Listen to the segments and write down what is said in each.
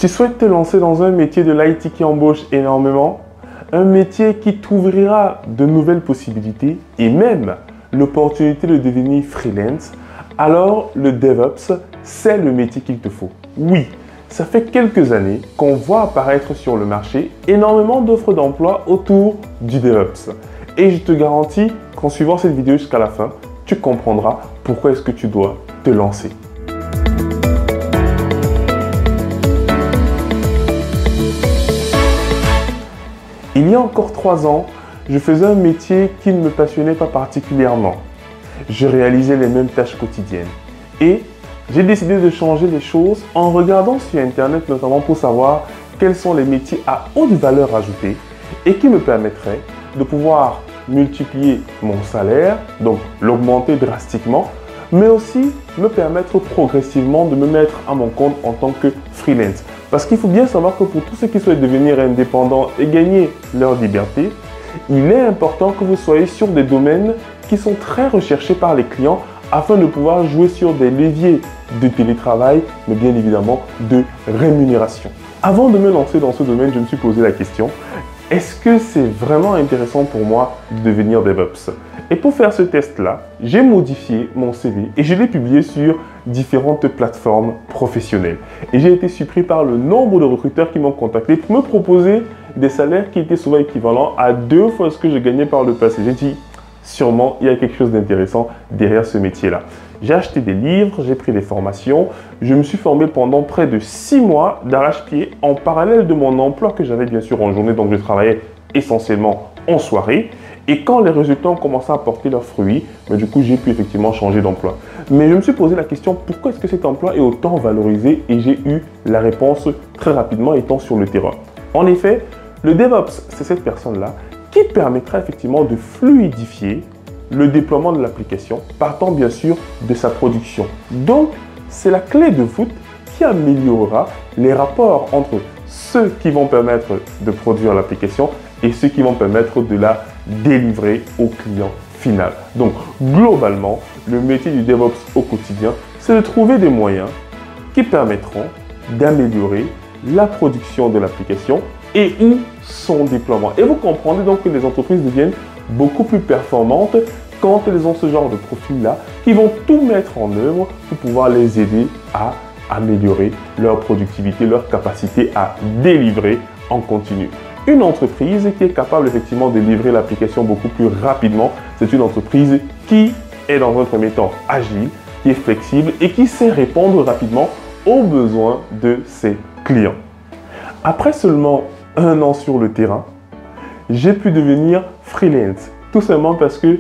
Tu souhaites te lancer dans un métier de l'IT qui embauche énormément? Un métier qui t'ouvrira de nouvelles possibilités et même l'opportunité de devenir freelance? Alors le DevOps, c'est le métier qu'il te faut. Oui, ça fait quelques années qu'on voit apparaître sur le marché énormément d'offres d'emploi autour du DevOps. Et je te garantis qu'en suivant cette vidéo jusqu'à la fin, tu comprendras pourquoi est-ce que tu dois te lancer. Il y a encore 3 ans, je faisais un métier qui ne me passionnait pas particulièrement. Je réalisais les mêmes tâches quotidiennes. Et j'ai décidé de changer les choses en regardant sur Internet notamment pour savoir quels sont les métiers à haute valeur ajoutée et qui me permettraient de pouvoir multiplier mon salaire, donc l'augmenter drastiquement, mais aussi me permettre progressivement de me mettre à mon compte en tant que freelance. Parce qu'il faut bien savoir que pour tous ceux qui souhaitent devenir indépendants et gagner leur liberté, il est important que vous soyez sur des domaines qui sont très recherchés par les clients afin de pouvoir jouer sur des leviers de télétravail, mais bien évidemment de rémunération. Avant de me lancer dans ce domaine, je me suis posé la question, est-ce que c'est vraiment intéressant pour moi de devenir DevOps? Et pour faire ce test-là, j'ai modifié mon CV et je l'ai publié sur différentes plateformes professionnelles. Et j'ai été surpris par le nombre de recruteurs qui m'ont contacté pour me proposer des salaires qui étaient souvent équivalents à 2 fois ce que je gagnais par le passé. J'ai dit, sûrement, il y a quelque chose d'intéressant derrière ce métier-là. J'ai acheté des livres, j'ai pris des formations. Je me suis formé pendant près de 6 mois d'arrache-pied en parallèle de mon emploi que j'avais bien sûr en journée. Donc, je travaillais essentiellement en soirée. Et quand les résultats ont commencé à porter leurs fruits, du coup, j'ai pu effectivement changer d'emploi. Mais je me suis posé la question, pourquoi est-ce que cet emploi est autant valorisé? Et j'ai eu la réponse très rapidement étant sur le terrain. En effet, le DevOps, c'est cette personne-là qui permettra effectivement de fluidifier le déploiement de l'application, partant bien sûr de sa production. Donc, c'est la clé de voûte qui améliorera les rapports entre ceux qui vont permettre de produire l'application et ceux qui vont permettre de la délivrer au client final. Donc, globalement, le métier du DevOps au quotidien, c'est de trouver des moyens qui permettront d'améliorer la production de l'application et ou son déploiement. Et vous comprendrez donc que les entreprises deviennent beaucoup plus performantes quand elles ont ce genre de profil-là qui vont tout mettre en œuvre pour pouvoir les aider à améliorer leur productivité, leur capacité à délivrer en continu. Une entreprise qui est capable effectivement de livrer l'application beaucoup plus rapidement, c'est une entreprise qui est dans un premier temps agile, qui est flexible et qui sait répondre rapidement aux besoins de ses clients. Après seulement 1 an sur le terrain, j'ai pu devenir freelance. Tout simplement parce que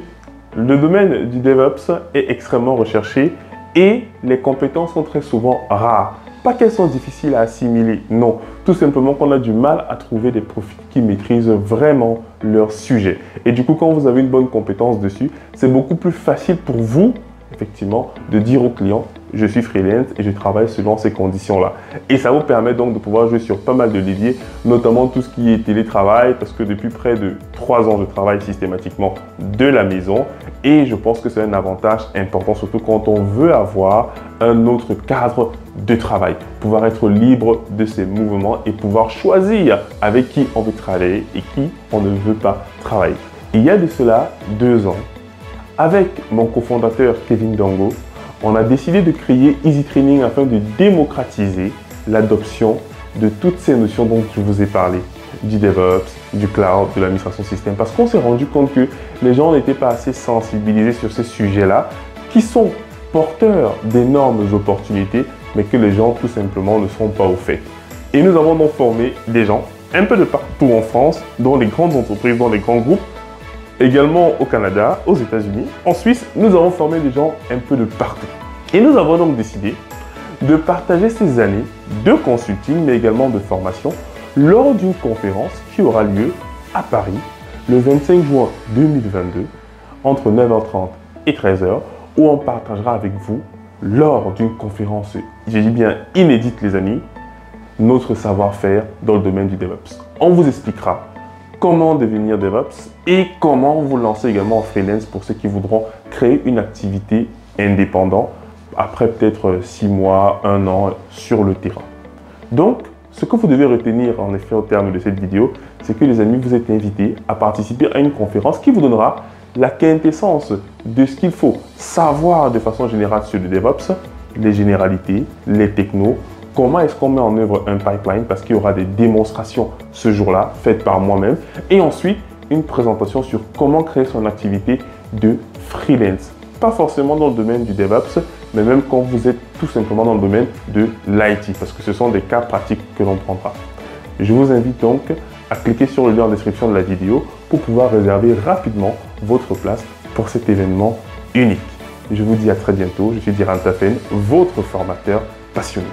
le domaine du DevOps est extrêmement recherché et les compétences sont très souvent rares. Pas qu'elles sont difficiles à assimiler, non. Tout simplement qu'on a du mal à trouver des profils qui maîtrisent vraiment leur sujet. Et du coup, quand vous avez une bonne compétence dessus, c'est beaucoup plus facile pour vous, effectivement, de dire au client, je suis freelance et je travaille selon ces conditions-là. Et ça vous permet donc de pouvoir jouer sur pas mal de leviers, notamment tout ce qui est télétravail, parce que depuis près de 3 ans, je travaille systématiquement de la maison. Et je pense que c'est un avantage important, surtout quand on veut avoir un autre cadre de travail. Pouvoir être libre de ses mouvements et pouvoir choisir avec qui on veut travailler et qui on ne veut pas travailler. Il y a de cela 2 ans, avec mon cofondateur Kevin Dango, on a décidé de créer Easy Training afin de démocratiser l'adoption de toutes ces notions dont je vous ai parlé, du DevOps, du cloud, de l'administration système, parce qu'on s'est rendu compte que les gens n'étaient pas assez sensibilisés sur ces sujets-là, qui sont porteurs d'énormes opportunités, mais que les gens tout simplement ne sont pas au fait. Et nous avons donc formé des gens un peu de partout en France, dans les grandes entreprises, dans les grands groupes, également au Canada, aux États-Unis, en Suisse, nous avons formé des gens un peu de partout. Et nous avons donc décidé de partager ces années de consulting, mais également de formation, lors d'une conférence qui aura lieu à Paris le 25 juin 2022, entre 9h30 et 13h, où on partagera avec vous, lors d'une conférence, je dis bien inédite les amis, notre savoir-faire dans le domaine du DevOps. On vous expliquera comment devenir DevOps et comment vous lancer également en freelance pour ceux qui voudront créer une activité indépendante après peut-être 6 mois, 1 an sur le terrain. Donc, Ce que vous devez retenir en effet au terme de cette vidéo, c'est que les amis, vous êtes invités à participer à une conférence qui vous donnera la quintessence de ce qu'il faut savoir de façon générale sur le DevOps, les généralités, les technos, comment est-ce qu'on met en œuvre un pipeline parce qu'il y aura des démonstrations ce jour-là faites par moi-même et ensuite une présentation sur comment créer son activité de freelance. Pas forcément dans le domaine du DevOps, mais même quand vous êtes tout simplement dans le domaine de l'IT parce que ce sont des cas pratiques que l'on prendra. Je vous invite donc à cliquer sur le lien en description de la vidéo pour pouvoir réserver rapidement votre place pour cet événement unique. Je vous dis à très bientôt. Je suis Diran Tafen, votre formateur passionné.